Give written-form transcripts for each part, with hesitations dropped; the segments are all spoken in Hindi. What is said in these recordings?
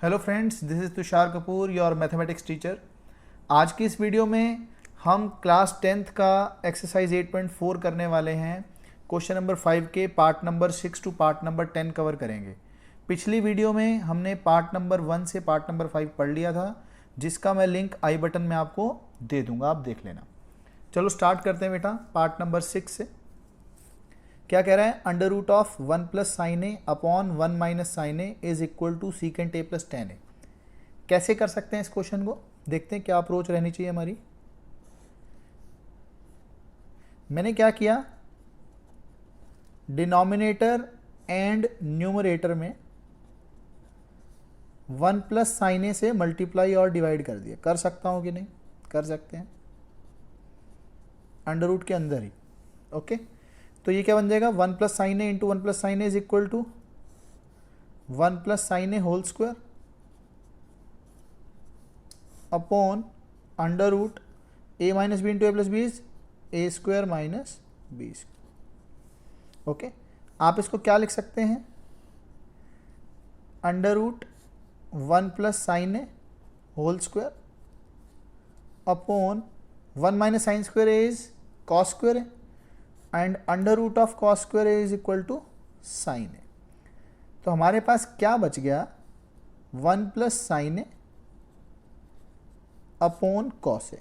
Hello friends, this is Tushar Kapoor, your mathematics teacher. आज की इस वीडियो में हम क्लास 10th का एक्सरसाइज 8.4 करने वाले हैं। क्वेश्चन नंबर 5 के part number 6 to part number 10 cover करेंगे। पिछली वीडियो में हमने पार्ट नंबर 1 से पार्ट नंबर 5 पढ़ लिया था, जिसका मैं लिंक आई बटन में आपको दे दूंगा, आप देख लेना। चलो स्टार्ट करते हैं बेटा पार्ट नंबर 6 से। क्या कह रहा है? Under root of 1 plus sine A upon 1 minus sine A is equal to secant A plus tan A. कैसे कर सकते हैं इस क्वेश्चन को? देखते हैं क्या अप्रोच रहनी चाहिए हमारी। मैंने क्या किया, डिनोमिनेटर एंड न्यूमरेटर में 1 प्लस साइन ए से मल्टीप्लाई और डिवाइड कर दिया। कर सकता हूं कि नहीं? कर सकते हैं, अंडर रूट के अंदर ही। ओके, तो ये क्या बन जाएगा? 1 plus sine A into 1 plus sine A is equal to 1 plus sine A whole square upon under root A minus B into A plus B is A square minus B square. Okay, आप इसको क्या लिख सकते हैं? Under root 1 plus sine A whole square upon 1 minus sine square is cos square है, and under root of cos square is equal to sine A. तो हमारे पास क्या बच गया? 1 plus sine A upon cos A.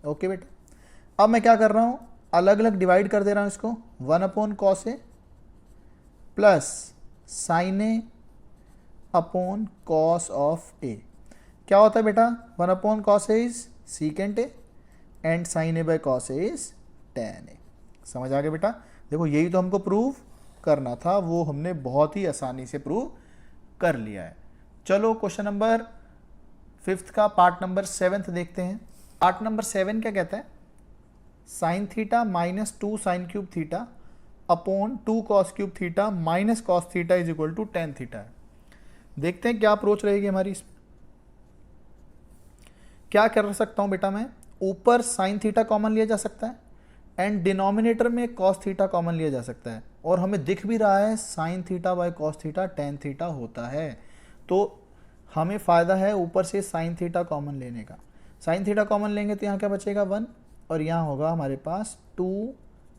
Okay बेटा, अब मैं क्या कर रहा हूं, अलग अलग डिवाइड कर दे रहा हूं इसको। 1 upon cos A plus sine A upon cos of A. क्या होता है बेटा? 1 upon cos A is secant A and sine A by cos A is tan A. समझ आ गया बेटा? देखो, यही तो हमको प्रूव करना था, वो हमने बहुत ही आसानी से प्रूव कर लिया है। चलो क्वेश्चन नंबर 5th का पार्ट नंबर 7 देखते हैं। पार्ट नंबर 7 क्या कहता है? Sine theta minus 2 sine cube theta upon 2 cos cube theta minus cos theta is equal to tan theta है। देखते हैं क्या अप्रोच रहेगी हमारी इसमें। क्या कर सकता हूं बेटा मैं? ऊपर साइन थीटा कॉमन लिया जा सकता है एंड डिनोमिनेटर में कॉस थीटा कॉमन लिया जा सकता है, और हमें दिख भी रहा है sine theta by cos theta tan theta होता है, तो हमें फ़ायदा है ऊपर से साइन थीटा कॉमन लेने का। साइन थीटा कॉमन लेंगे तो यहाँ क्या बचेगा? 1, और यहाँ होगा हमारे पास 2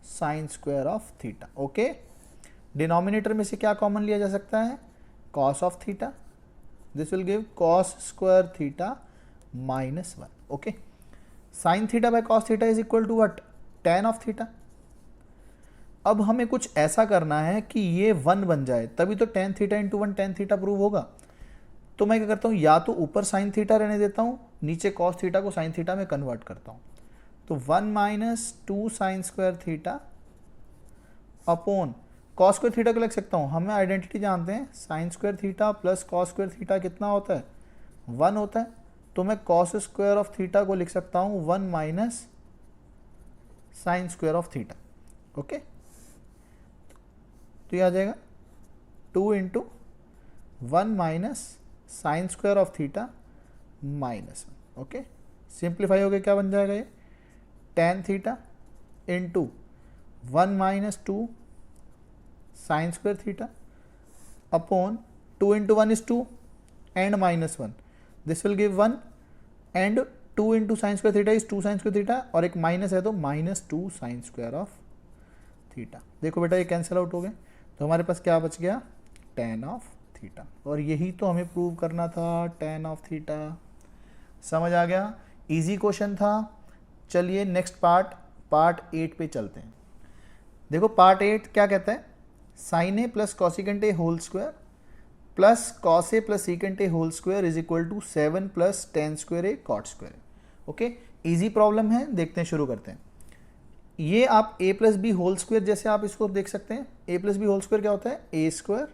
sine square of theta. Okay, denominator में से क्या कॉमन लिया जा सकता है? Cos of theta, this will give cos square theta minus 1। Okay, sine theta by cos theta is equal to what? Tan of theta. अब हमें कुछ ऐसा करना है कि ये 1 बन जाए, तभी तो tan theta into 1 tan theta prove होगा। तो मैं क्या करता हूँ, या तो ऊपर साइन थीटा रहने देता हूँ, नीचे कॉस थीटा को साइन थीटा में कन्वर्ट करता हूँ। तो 1 minus 2 sine square theta upon cos square theta को लिख सकता हूँ। हमें आइडेंटिटी जानते हैं, sine square theta plus cos square theta कितना होता है? 1 होता है। तो मैं कॉस स्क्वायर ऑफ थीटा को लिख सकता हूँ 1 minus sine square of theta. Okay, तो ये आ जाएगा 2 into 1 minus sine square of theta minus 1। Okay, simplify हो गया, क्या बन जाएगा ये? Tan theta into 1 minus 2 sine square theta upon 2 into 1 is 2 and minus 1, this will give 1, and 2 into sine square theta is 2 sine square theta, और एक माइनस है तो minus 2 sine square of theta. देखो बेटा, ये कैंसिल आउट हो गए, तो हमारे पास क्या बच गया? Ten of theta. और यही तो हमें प्रूव करना था, टेन ऑफ थीटा। समझ आ गया? इजी क्वेश्चन था। चलिए नेक्स्ट पार्ट 8 पे चलते हैं। देखो पार्ट 8 क्या कहता है? Sine A plus cosecant A whole square plus cos A plus secant A whole square is equal to 7 plus tan square A cot square. Okay, easy problem है, देखते हैं, शुरू करते हैं। ये आप a plus B whole square जैसे आप इसको देख सकते हैं। a plus B whole square क्या होता है? A square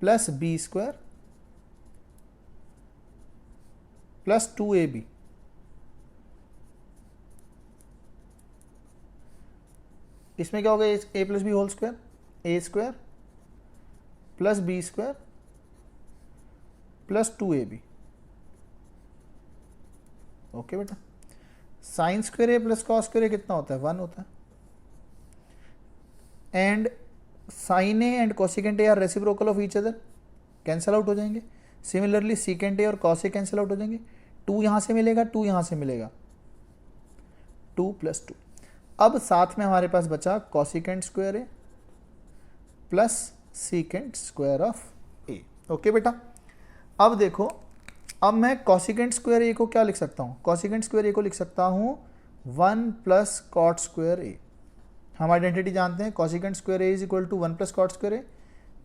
plus B square plus 2ab। इसमें क्या होगा? a plus B whole square, A square plus B square plus 2ab। Okay बेटा, sine square A plus cos square A कितना होता है? 1 होता है। And sin A and cosecant A are reciprocal of each other. Cancel out हो जाएंगे। सिमिलरली सीकेंट ए और कॉस ए कैंसिल आउट हो जाएंगे, 2 यहाँ से मिलेगा, 2 यहाँ से मिलेगा, 2 + 2। अब साथ में हमारे पास बचा cosecant square A plus secant square of A. Okay बेटा, अब देखो, अब मैं कॉसिकेंट स्क्वायर ए को क्या लिख सकता हूँ, कॉसिकेंट स्क्वायर ए को लिख सकता हूँ 1 + कॉट स्क्वायर ए। हम आइडेंटिटी जानते हैं, cosecant square A is equal to 1 + cot square A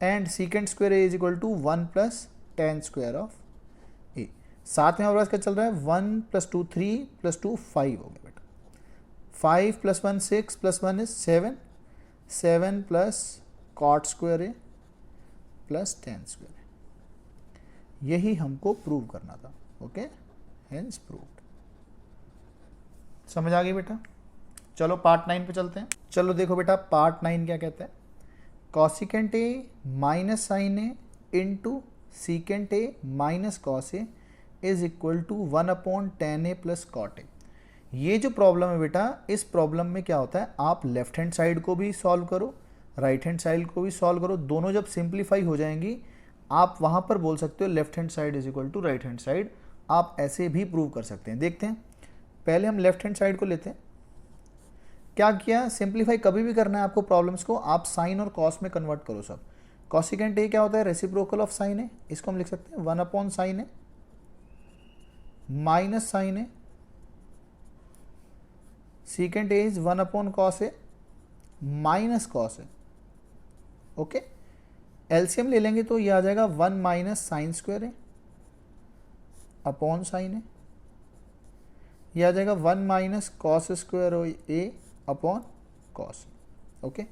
and secant square A is equal to 1 + tan square of A. साथ में हमारे पास क्या चल रहा है, 1 + 2 3 + 2 5 हो गया बेटा, 5 + 1 6 + 1 is 7, 7 + cot square A plus tan square A. यही हमको प्रूव करना था। Okay, hence proved. समझ आ गई बेटा। चलो पार्ट 9 पे चलते हैं। चलो देखो बेटा, पार्ट 9 क्या कहता है, cosecant A minus sine A into secant A minus cos A is equal to 1/tan a + cot a। ये जो प्रॉब्लम है बेटा, इस प्रॉब्लम में क्या होता है, आप लेफ्ट हैंड साइड को भी सॉल्व करो, राइट हैंड साइड को भी सॉल्व करो, दोनों जब सिंप्लीफाई हो जाएंगी आप वहां पर बोल सकते हो left hand side is equal to right hand side. आप ऐसे भी प्रूव कर सकते हैं। देखते हैं, पहले हम लेफ्ट हैंड साइड को लेते हैं। क्या किया, सिंप्लीफाई कभी भी करना है आपको प्रॉब्लम्स को, आप साइन और कॉस में कन्वर्ट करो सब। कॉसिकेंट ए क्या होता है, रेसिप्रोकल ऑफ साइन ए, इसको हम लिख सकते हैं 1/sin A minus sine A. Secant A is 1/cos A minus cos A. Okay, LCM ले लेंगे तो ये आ जाएगा 1 - sin square A upon sine A. ये आ जाएगा 1 - cos square A upon cos. Okay,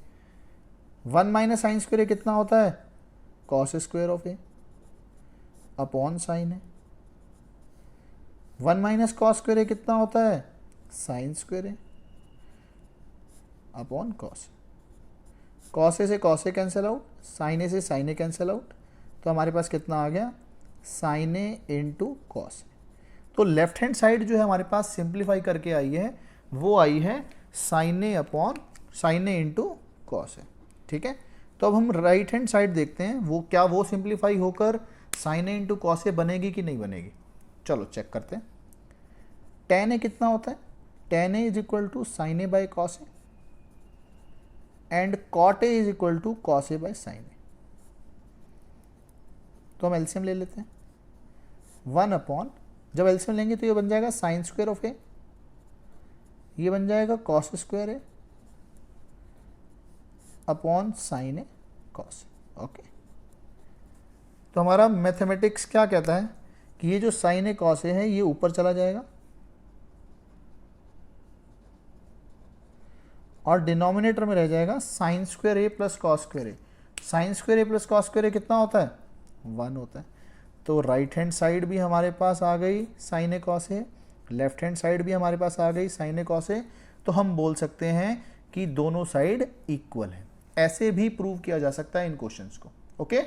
1 - sin square A कितना होता है, cos square of A upon sine A. 1 - cos square A कितना होता है, sin square A upon cos. Cos A से cos A cancel out, sign ए से साइन ए कैंसिल आउट, तो हमारे पास कितना आ गया, sign A into cos A. तो लेफ्ट हैंड साइड जो है हमारे पास सिंप्लीफाई करके आई है, वो आई है sine A upon sine A into cos A. ठीक है, तो अब हम राइट हैंड साइड देखते हैं, वो क्या वो सिंप्लीफाई होकर sign A into cos A बनेगी कि नहीं बनेगी। चलो चेक करते हैं। tan ए कितना होता है, tan A is equal to sine A by cos A and cot A is equal to cos A by sine A. तो हम एलसीएम ले लेते हैं, 1 जब एलसीएम लेंगे तो ये बन जाएगा साइन स्क्वायर ऑफ ए, ये बन जाएगा cos square A upon sine A cos. Okay, तो हमारा मैथमेटिक्स क्या कहता है कि ये जो साइन ए कॉस ए है ये ऊपर चला जाएगा और डिनोमिनेटर में रह जाएगा sine square A plus cos square A. Sign square A plus cos square A कितना होता है, 1 होता है। तो राइट हैंड साइड भी हमारे पास आ गई sign A cos A, left hand side भी हमारे पास आ गई साइन ए कॉस ए। तो हम बोल सकते हैं कि दोनों साइड इक्वल है। ऐसे भी प्रूव किया जा सकता है इन क्वेश्चंस को। ओके,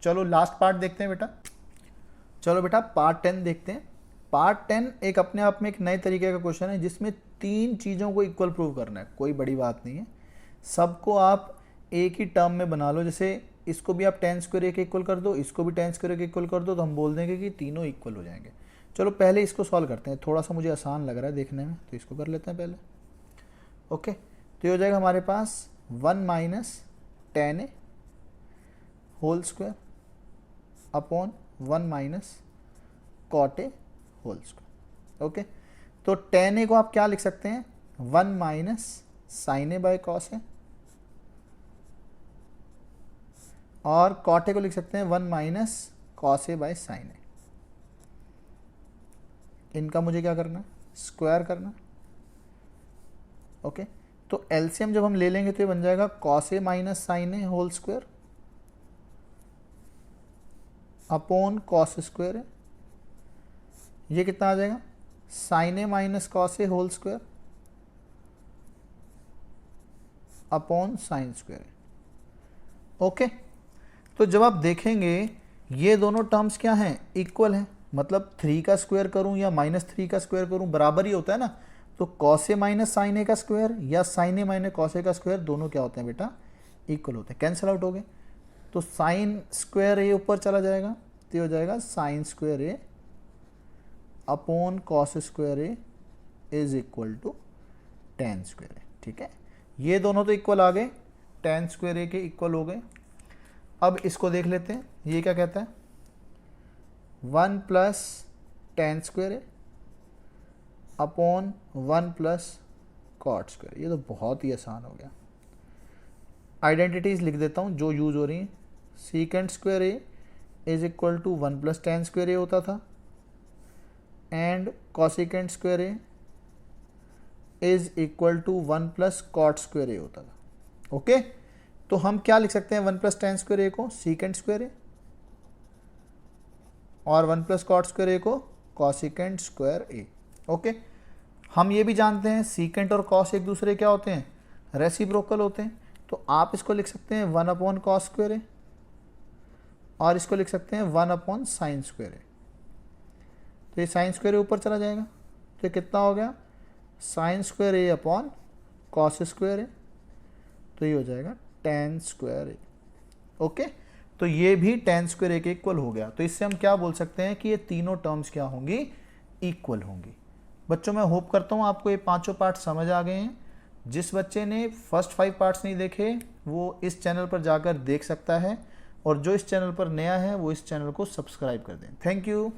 चलो लास्ट पार्ट देखते हैं बेटा। चलो बेटा पार्ट 10 देखते हैं। पार्ट 10 एक अपने आप में एक नए तरीके का क्वेश्चन है जिसमें 3 चीज़ों को इक्वल प्रूव करना है। कोई बड़ी बात नहीं है, सबको आप एक ही टर्म में बना लो। जैसे इसको भी आप tan स्क्वायर ए के इक्वल कर दो, इसको भी tan स्क्वायर ए के इक्वल कर दो, तो हम बोल देंगे कि तीनों इक्वल हो जाएंगे। चलो पहले इसको सॉल्व करते हैं, थोड़ा सा मुझे आसान लग रहा है देखने में, तो इसको कर लेते हैं पहले। ओके, तो ये हो जाएगा हमारे पास 1 - tan ए होल स्क्वायर अपॉन 1 - cot ए होल स्क्वायर। ओके, तो tan ए को आप क्या लिख सकते हैं, 1 - sin ए बाय cos ए, और cot ए को लिख सकते हैं 1 - cos ए बाय sin ए। इनका मुझे क्या करना है, स्क्वायर करना। ओके, तो एलसीएम जब हम ले लेंगे तो ये बन जाएगा cos A minus sin A whole square upon cos square A. ये कितना आ जाएगा, sin A minus cos A whole square upon sin square A. Okay, तो जब आप देखेंगे ये दोनों टर्म्स क्या हैं, इक्वल हैं, मतलब 3 का स्क्वायर करूं या -3 का स्क्वायर करूं बराबर ही होता है ना। तो cos ए माइनस sin ए का स्क्वायर या sin ए माइनस cos ए का स्क्वायर दोनों क्या होते हैं बेटा, इक्वल होते हैं, कैंसिल आउट हो गए। तो साइन स्क्वायर ए ऊपर चला जाएगा, तो ये हो जाएगा sine square A upon cos square A is equal to tan square A. ठीक है, ये दोनों तो इक्वल आ गए, टेन स्क्वायर ए के इक्वल हो गए। अब इसको देख लेते हैं, ये क्या कहता है, 1 plus tan square A upon 1 plus cot square. ये तो बहुत ही आसान हो गया। आइडेंटिटीज लिख देता हूँ जो यूज हो रही हैं। Secant square A is equal to 1 plus tan square A होता था, and cosecant square A is equal to 1 plus cot square A होता था। ओके, तो हम क्या लिख सकते हैं, 1 प्लस टेन स्क्वायर ए को सीकेंट स्क्वायर ए और 1 प्लस कॉट स्क्वायर ए को कॉसिकेंट स्क्वायर ए। ओके, हम ये भी जानते हैं सीकेंट और कॉस एक दूसरे क्या होते हैं, रेसिप्रोकल होते हैं। तो आप इसको लिख सकते हैं 1 अपॉन कॉस स्क्वायर ए और इसको लिख सकते हैं 1 अपॉन साइन स्क्वायर ए। तो ये साइन स्क्वायर ए ऊपर चला जाएगा, तो ये कितना हो गया, sign square A upon cos square ए, तो ये हो जाएगा टेन स्क्वायर ए। ओके, तो ये भी टेन स्क्वायर ए के इक्वल हो गया। तो इससे हम क्या बोल सकते हैं कि ये तीनों टर्म्स क्या होंगी, इक्वल होंगी। बच्चों मैं होप करता हूँ आपको ये पांचों पार्ट समझ आ गए हैं। जिस बच्चे ने फर्स्ट 5 पार्ट्स नहीं देखे वो इस चैनल पर जाकर देख सकता है, और जो इस चैनल पर नया है वो इस चैनल को सब्सक्राइब कर दें। Thank you.